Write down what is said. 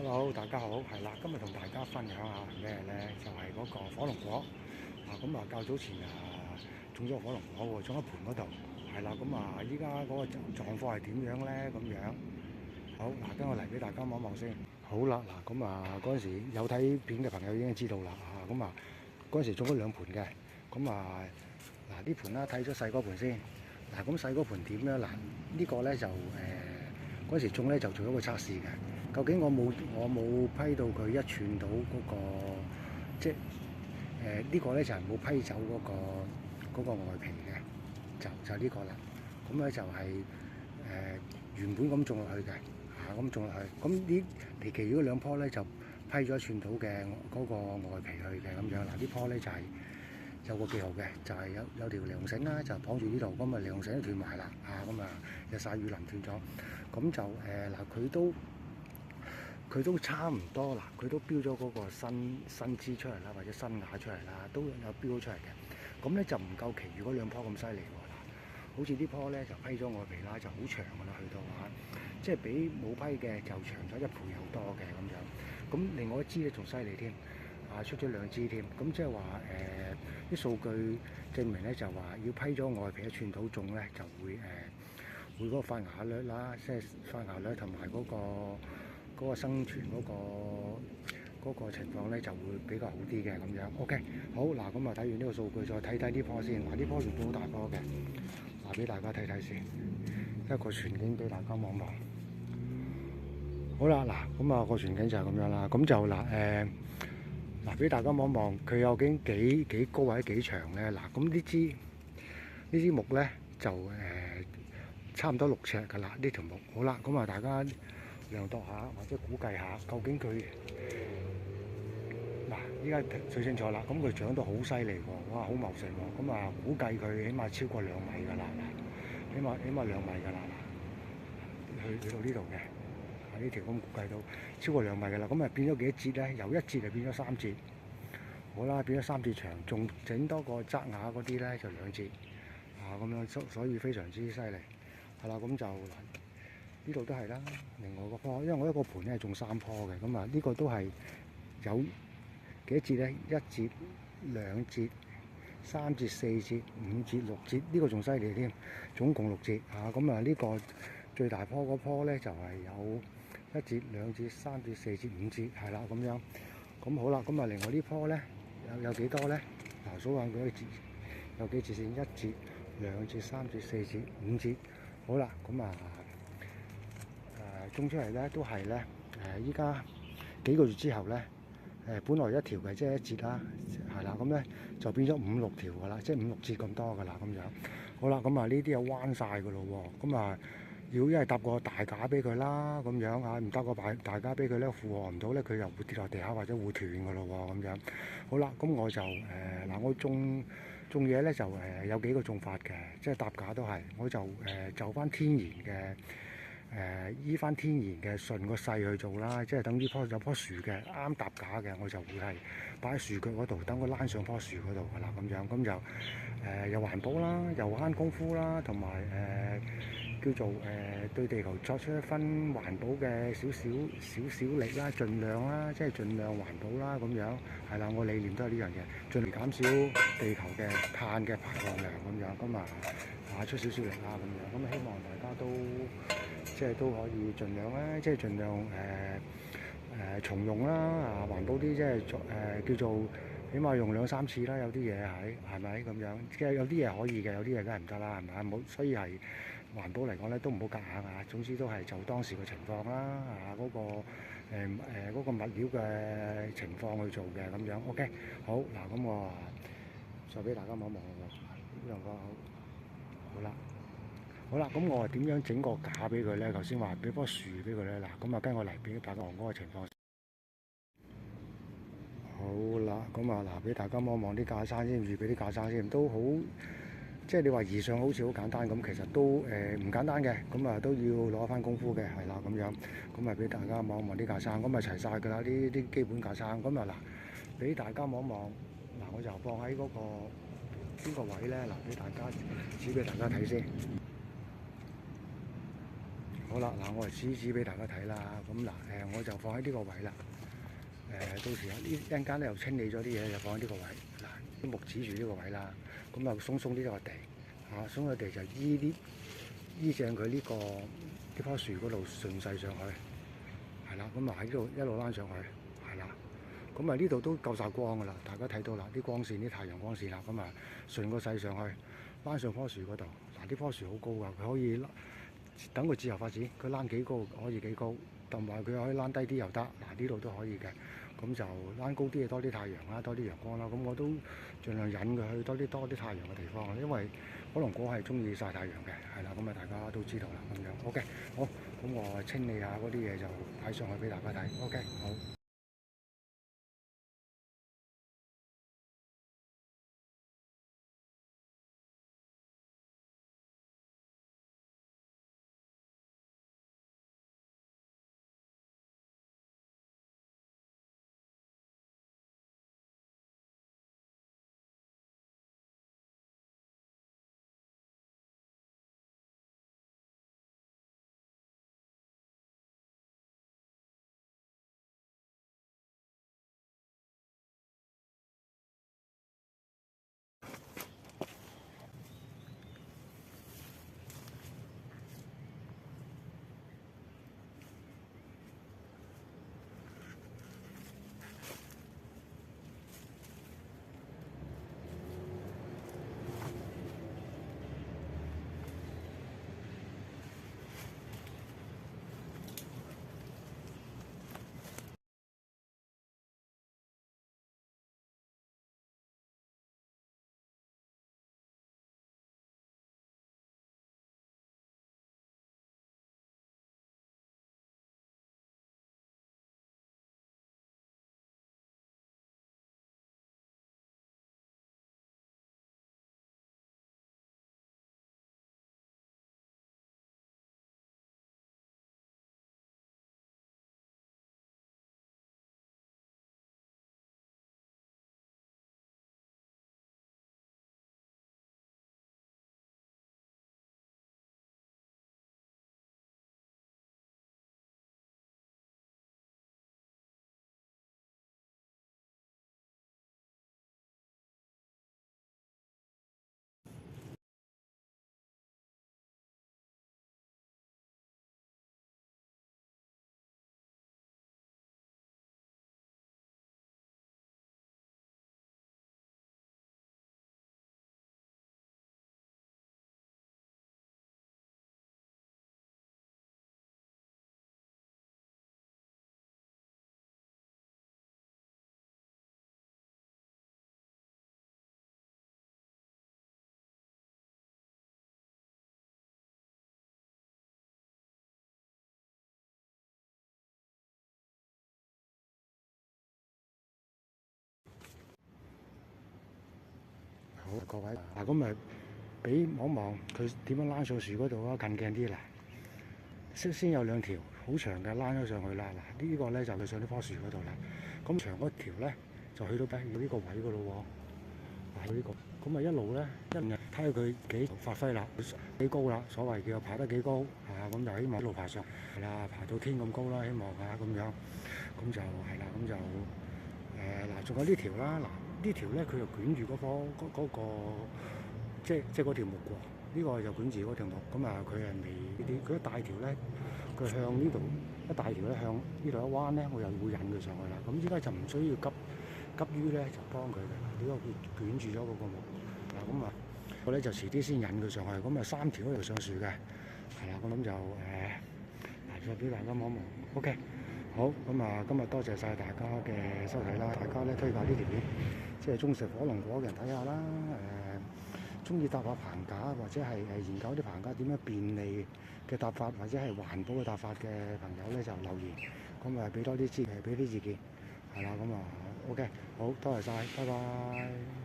Hello，大家好，係啦，今日同大家分享下咩咧？就係、嗰個火龍果較早前種咗火龍果喎，種喺盆嗰度，係啦，依家嗰個狀況係點樣咧？咁樣好嗱，跟我嚟俾大家望一望先。好啦，嗰陣時有睇片嘅朋友已經知道啦，嗰陣時種咗兩盆嘅，呢盤啦睇咗細嗰盤先，咁細嗰盤點咧？呢個咧就嗰陣時種咧就做咗個測試嘅。究竟我冇批到佢一寸到嗰個，即係呢個咧就係冇批走嗰個外皮嘅，就呢個啦。咁咧就係原本咁種落去嘅，咁種落去。咁呢離奇嗰兩棵咧就批咗一寸到嘅嗰個外皮去嘅咁樣。呢棵咧就係有個記號嘅，就係有條菱繩啦，就綁住呢度。咁菱繩都斷埋啦，日曬雨淋斷咗。咁就佢都差唔多啦，佢都標咗嗰個新枝出嚟啦，或者新芽出嚟啦，都有標出嚟嘅。咁咧就唔夠其餘嗰兩棵咁犀利喎。好似呢棵咧就批咗外皮啦，就好長㗎啦，去到即係比冇批嘅就長咗1倍好多嘅咁樣。咁另外一支咧仲犀利添，出咗2支添。咁即係話啲數據證明咧就話要批咗外皮一寸到種咧就會嗰個發芽率啦，即係發芽率同埋嗰個生存嗰個情況咧就會比較好啲嘅咁樣。OK， 好嗱，睇完呢個數據，再睇睇呢棵先。呢棵原本好大棵嘅，俾大家睇睇先，一個全景俾大家望望。好啦，個全景就係咁樣啦。咁就俾大家望望，佢究竟幾高或者幾長咧？咁呢支木咧就差唔多6尺㗎啦，呢條木。好啦，大家量度下或者估計下，究竟佢依家最清楚啦。咁佢長到好犀利喎，哇，好茂盛喎。估計佢起碼超過2米㗎啦，起碼2米㗎啦。去到呢度嘅，呢條咁估計到超過2米㗎啦。變咗幾多節咧？由1節就變咗3節。好啦，變咗3節長，仲整多個側芽嗰啲咧就2節。咁樣所以非常之犀利。係啦，咁就呢度都係啦。另外個棵，因為我一個盤咧係種3棵嘅，呢個都係有幾節咧？1節、2節、3節、4節、5節、6節，呢個仲犀利添，總共6節。呢個最大棵嗰棵咧就係有1節、2節、3節、4節、5節，係啦咁樣。咁好啦，另外呢棵咧有幾多咧？數下佢有幾節先？1節、2節、3節、4節、5節。好啦，種出嚟咧都係咧依家幾個月之後咧本來一條嘅即係1節啦，係啦，咁咧就變咗5、6條㗎啦，即係5、6節咁多㗎啦咁樣。好啦，呢啲又彎晒㗎咯喎。要一係搭個大架俾佢啦，咁樣唔搭個大架俾佢咧，負荷唔到咧，佢又會跌落地下或者會斷㗎咯喎咁樣。好啦，我就我種嘢咧就有幾個種法嘅，即係搭架都係，我就就翻天然嘅依翻天然嘅順個勢去做啦，即係等呢有棵樹嘅啱搭架嘅，我就會係擺喺樹腳嗰度，等佢躝上棵樹嗰度㗎啦咁樣，咁就又環保啦，又慳功夫啦，同埋叫做對地球作出一分環保嘅少少力啦，盡量啦，即係盡量環保啦咁樣，係啦，我理念都係呢樣嘢，盡量減少地球嘅碳嘅排放量咁樣，出少少力啦咁樣，希望大家都可以盡量啦，即係盡量重用啦，環保啲，即係叫做起碼用2、3次啦，有啲嘢係咪咁樣？即係有啲嘢可以嘅，有啲嘢梗係唔得啦，係咪？冇，所以係環保嚟講咧，都唔好夾硬啊。總之都係就當時嘅情況啦，嗰個物料嘅情況去做嘅咁樣。OK， 好嗱，咁我再俾大家望一望喎，呢兩個好啦，咁我點樣整個架俾佢咧？頭先話俾棵樹俾佢咧，跟我嚟俾大家望嗰個情況。好啦，俾大家望望啲架生先，預備啲架生先，都好，即係你話移上好似好簡單咁，其實都唔簡單嘅，都要攞翻功夫嘅，係啦咁樣，俾大家望望啲架生，齊晒㗎啦，呢啲基本架生，俾大家望望，我就放喺嗰個邊個位咧，俾大家指俾大家睇先。好啦，嗱，我嚟指俾大家睇啦。咁嗱，我就放喺呢個位啦。到時呢一陣間咧又清理咗啲嘢，就放喺呢個位。嗱，啲木指住呢個位啦。咁又鬆鬆呢個地，鬆個地就依正佢呢棵樹嗰度順勢上去，係啦。咁啊喺呢度一路拉上去，係啦。咁啊呢度都夠晒光㗎啦，大家睇到啦，啲光線、啲太陽光線啦。咁啊順個勢上去，拉上棵樹嗰度。嗱，呢棵樹好高㗎，佢可以等佢自由發展，佢躝幾高可以幾高，同埋佢可以躝低啲又得。嗱，呢度都可以嘅。咁就躝高啲嘅多啲太陽啦，多啲陽光啦。咁我都盡量引佢去多啲太陽嘅地方，因為火龍果係中意曬太陽嘅，係啦。咁啊大家都知道啦，咁樣 OK 好。咁我清理下嗰啲嘢就擺上去俾大家睇。OK 好。好，各位嗱，咁咪俾望望佢點樣拉上樹嗰度啊？近鏡啲啦，先有兩條好長嘅拉咗上去啦。嗱，呢個咧就去上呢棵樹嗰度啦。咁長嗰條咧就去到呢個位噶咯喎。嗱，呢個咁啊一路咧一路睇下佢幾發揮啦，幾高啦，所謂叫爬得幾高咁就希望一路爬上係啦，爬到天咁高啦，希望咁樣，咁就係啦，咁就嗱，仲有呢條啦，嗱呢條咧佢就捲住嗰個即係嗰條木喎。呢個就捲住嗰條木，咁啊佢係未呢啲，佢一大條咧，佢向呢度一大條咧向呢度一彎咧，我又會引佢上去啦。咁依家就唔需要急於咧就幫佢嘅，呢個佢捲住咗嗰個木嗱，咁啊我咧就遲啲先引佢上去，咁啊3條嗰度上樹嘅，係啦，我諗就再俾大家望望 ，OK， 好，咁啊今日多謝晒大家嘅收睇啦，大家咧推介呢條片，即係中意食火龍果嘅人睇下啦，中意搭下棚架或者係研究啲棚架點樣便利嘅搭法，或者係環保嘅搭法嘅朋友咧就留言，咁啊俾多啲俾啲意見，係啦，咁啊 OK，好多謝晒，拜拜。